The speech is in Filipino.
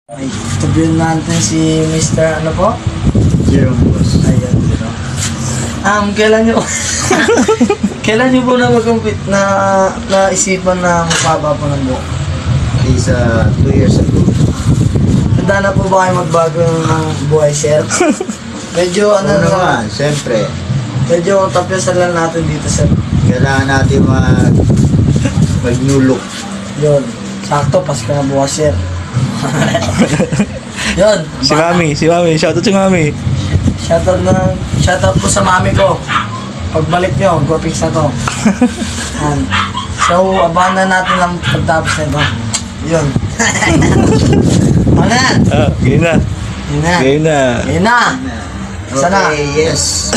Ay, interviewin natin si Mr. ano po? Jerome Boss. Ayan. Kailan nyo kailan nyo po na mag-compete na naisipan na mapaba po ng buhok? Is 2 years ago. Handa na po ba kayo magbago ng buhay, sir? Medyo ano Ano na, naman, siyempre, medyo tapyasan lang natin dito, sir. kailangan natin mag-new look. Yun, sakto, Pasko na bukas, sir. Yun, Si Mami, shoutout si Mami. shoutout po sa mami ko. Pagbalik nyo, go-fix na to. Yan. So, abangan na natin ang pagtapos nito. Yun. Ano yan? Game na. Yun na. Game na. Yun na. Sana. Okay, yes.